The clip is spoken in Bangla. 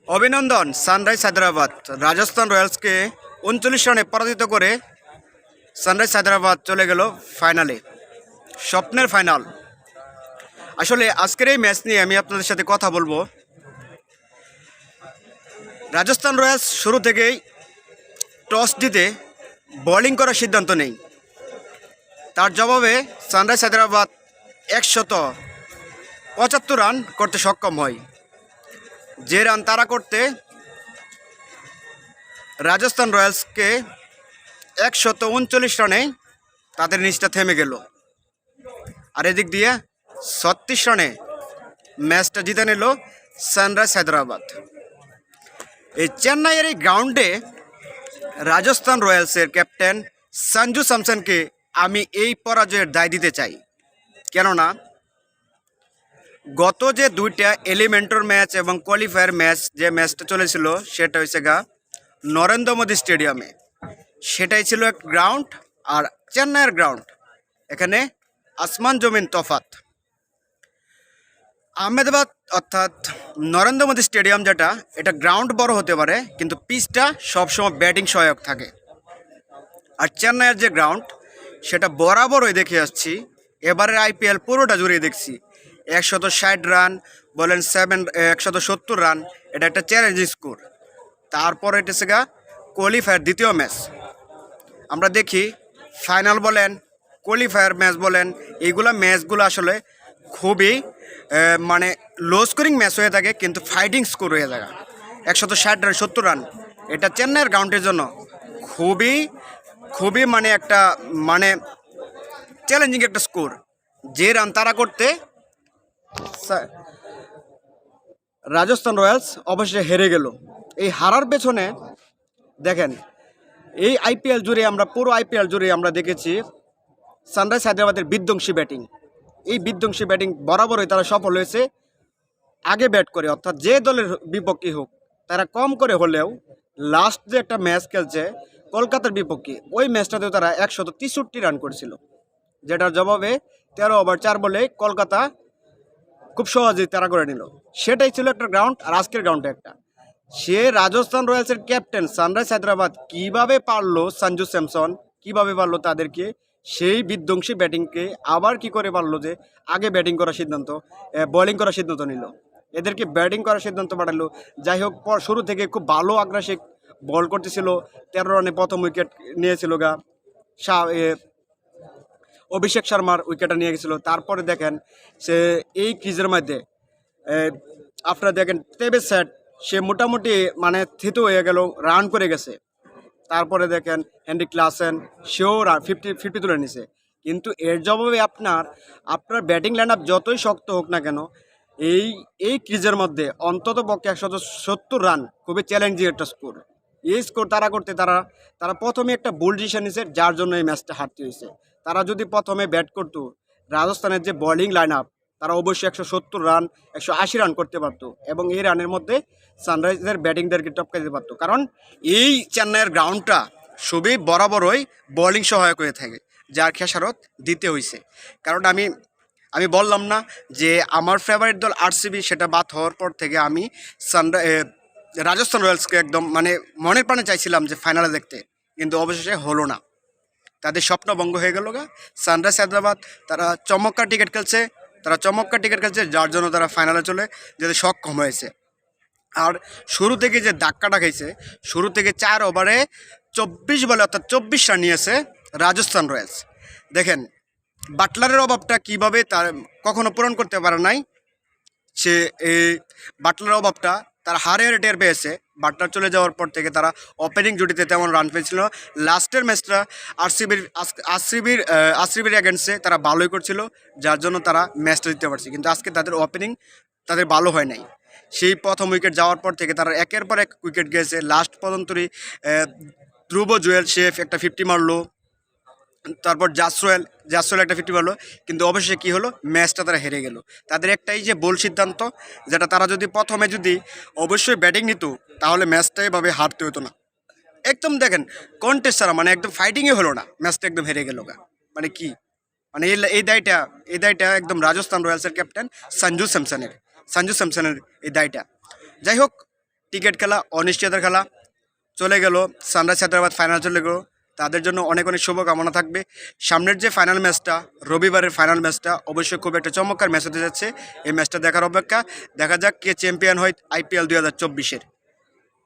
অভিনন্দন সানরাইজ হায়দ্রাবাদ রাজস্থান রয়্যালসকে ৩৯ রানে পরাজিত করে সানরাইজ হায়দ্রাবাদ চলে গেল ফাইনালে, স্বপ্নের ফাইনাল। আসলে আজকের এই ম্যাচ নিয়ে আমি আপনাদের সাথে কথা বলবো। রাজস্থান রয়্যালস শুরু থেকেই টস জিতে বোলিং করার সিদ্ধান্ত নেই। তার জবাবে সানরাইজ হায়দ্রাবাদ ১৭৫ রান করতে সক্ষম হয়। যে রান তারা করতে রাজস্থান রয়্যালসকে ১৩৯ রানে তাদের নিচটা থেমে গেল। আর এদিক দিয়ে ৩৬ রানে ম্যাচটা জিতে নিল সানরাইজ হায়দ্রাবাদ। এই চেন্নাইয়ের এই গ্রাউন্ডে রাজস্থান রয়্যালসের ক্যাপ্টেন সঞ্জু স্যামসনকে আমি এই পরাজয়ের দায় দিতে চাই। কেননা গত যে দুইটা এলিমেন্টর ম্যাচ এবং কোয়ালিফায়ার ম্যাচ যে ম্যাচটা চলেছিল সেটা হয়েছে নরেন্দ্র মোদী স্টেডিয়ামে। সেটাই ছিল এক গ্রাউন্ড, আর চেন্নাইয়ের গ্রাউন্ড এখানে আসমান জমিন তফাত। আহমেদাবাদ অর্থাৎ নরেন্দ্র মোদী স্টেডিয়াম যেটা, এটা গ্রাউন্ড বড় হতে পারে কিন্তু পিচটা সবসময় ব্যাটিং সহায়ক থাকে। আর চেন্নাইয়ের যে গ্রাউন্ড সেটা বরাবরই দেখে আসছি, এবারের আইপিএল পুরোটা জুড়ে দেখছি ১৬০ রান বলেন ১৭০ রান, এটা একটা চ্যালেঞ্জিং স্কোর। তারপর এটা হচ্ছে কোয়ালিফায়ার দ্বিতীয় ম্যাচ। আমরা দেখি ফাইনাল বলেন কোয়ালিফায়ার ম্যাচ বলেন, এইগুলো ম্যাচগুলো আসলে খুবই মানে লো স্কোরিং ম্যাচ হয়ে থাকে কিন্তু ফাইটিং স্কোর হয়ে যায়। ১৬০ রান ৭০ রান, এটা চেন্নাইয়ের গ্রাউন্ডের জন্য খুবই খুবই একটা চ্যালেঞ্জিং একটা স্কোর। যে রান তারা করতে রাজস্থান রয়্যালস অবশ্যই হেরে গেল। এই হারার পেছনে দেখেন এই আইপিএল জুড়ে পুরো আইপিএল জুড়ে আমরা দেখেছি সানরাইজ হায়দ্রাবাদের বিধ্বংসী ব্যাটিং। এই বিধ্বংসী ব্যাটিং বরাবরই তারা সফল হয়েছে আগে ব্যাট করে, অর্থাৎ যে দলের বিপক্ষে হোক তারা কম করে হলেও লাস্ট যে একটা ম্যাচ খেলছে কলকাতার বিপক্ষে, ওই ম্যাচটাতেও তারা ১৬৩ রান করেছিল, যেটার জবাবে ১৩ ওভার ৪ বলে কলকাতা খুব সহজেই তারা করে নিল। সেটাই ছিল একটা গ্রাউন্ড। আর আজকের গ্রাউন্ডে একটা সে রাজস্থান রয়্যালসের ক্যাপ্টেন সানরাইজ হায়দ্রাবাদ কীভাবে পারলো, সঞ্জু স্যামসন কীভাবে পারলো তাদেরকে সেই বিধ্বংসী ব্যাটিংকে আবার কি করে পারলো যে আগে ব্যাটিং করার সিদ্ধান্ত, বোলিং করার সিদ্ধান্ত নিল, এদেরকে ব্যাটিং করার সিদ্ধান্ত পাঠালো। যাই হোক, শুরু থেকে খুব ভালো আগ্রাসী বল করতেছিল, ১৩ রানে প্রথম উইকেট নিয়েছিল অভিষেক শর্মার উইকেটটা নিয়ে গেছিলো। তারপরে দেখেন সে এই ক্রিজের মধ্যে আপনারা দেখেন টেবেস সেট, সে মোটামুটি থিতু হয়ে গেল, রান করে গেছে। তারপরে দেখেন হেনরি ক্লাসেন, সেও 50 তুলে নিছে। কিন্তু এর জবাবে আপনার ব্যাটিং লাইন আপ যতই শক্ত হোক না কেন, এই ক্রিজের মধ্যে অন্তত পক্ষে ১৭০ রান খুবই চ্যালেঞ্জিং একটা স্কোর। এই স্কোর তারা করতে তারা প্রথমে একটা ভুল ডিসিশন নিছে, যার জন্য এই ম্যাচটা হারতে হয়েছে। তারা যদি প্রথমে ব্যাট করতো, রাজস্থানের যে বোলিং লাইন আপ তারা অবশ্যই ১৭০ রান ১৮০ রান করতে পারতো এবং এই রানের মধ্যে সানরাইজের ব্যাটিংদেরকে টপকা দিতে পারতো। কারণ এই চেন্নাইয়ের গ্রাউন্ডটা খুবই বরাবরই বোলিং সহায়ক হয়ে থাকে, যার খেসারত দিতে হয়েছে। কারণ আমি বললাম না যে আমার ফেভারিট দল আরসিবি, সেটা বাদ হওয়ার পর থেকে আমি রাজস্থান রয়্যালসকে একদম মনের প্রাণে চাইছিলাম যে ফাইনালে দেখতে, কিন্তু অবশেষে হলো না। তাদের স্বপ্নভঙ্গ হয়ে গেল সানরাইজ হায়দ্রাবাদ তারা চমৎকার ক্রিকেট খেলছে, যার জন্য তারা ফাইনালে চলে যেতে সক্ষম হয়েছে। আর শুরু থেকে যে ধাক্কাটা খাইছে, শুরু থেকে 4 ওভারে 24 বলে অর্থাৎ 24 রান নিয়েছে রাজস্থান রয়্যালস। দেখেন বাটলারের অভাবটা কীভাবে তার কখনো পূরণ করতে পারে নাই সে, এই বাটলারের অভাবটা তারা হারে টের পেয়েছে। বাটলার চলে যাওয়ার পর থেকে তারা ওপেনিং জুটিতে তেমন রান পেয়েছিল। লাস্টের ম্যাচটা আরসিবির অ্যাগেন্স্টে তারা ভালোই করছিল, যার জন্য তারা ম্যাচটা জিততে পারছে। কিন্তু আজকে তাদের ওপেনিং ভালো হয় নাই। সেই প্রথম উইকেট যাওয়ার পর থেকে তারা একের পর এক উইকেট গিয়েছে। লাস্ট পর্যন্তই ধ্রুব জুয়েল শেফ একটা 50 মারলো, তারপর জাসওয়েল একটা 50 মারলো, কিন্তু অবশ্যই কী হলো, ম্যাচটা তারা হেরে গেল। তাদের একটাই যে ভুল সিদ্ধান্ত, যেটা তারা যদি প্রথমে অবশ্যই ব্যাটিং নিত তাহলে ম্যাচটা এভাবে হারতে হতো না। একদম দেখেন কন্টেস্ট ছাড়া একদম ফাইটিংয়ে হলো না, ম্যাচটা একদম হেরে গেল কি এই দায়টা একদম রাজস্থান রয়্যালসের ক্যাপ্টেন সঞ্জু স্যামসনের এই দায়টা। যাই হোক, টিকিট খেলা, অনিশ্চয়তার খেলা চলে গেল, সানরাইজ হায়দ্রাবাদ ফাইনাল চলে গেল। তাদের জন্য অনেক অনেক শুভকামনা থাকবে। সামনের যে ফাইনাল ম্যাচটা, রবিবারের ফাইনাল ম্যাচটা অবশ্যই খুব একটা চমৎকার ম্যাচ হতে যাচ্ছে। এই ম্যাচটা দেখার অপেক্ষা। দেখা যাক কে চ্যাম্পিয়ন হয় IPL 2024-এর।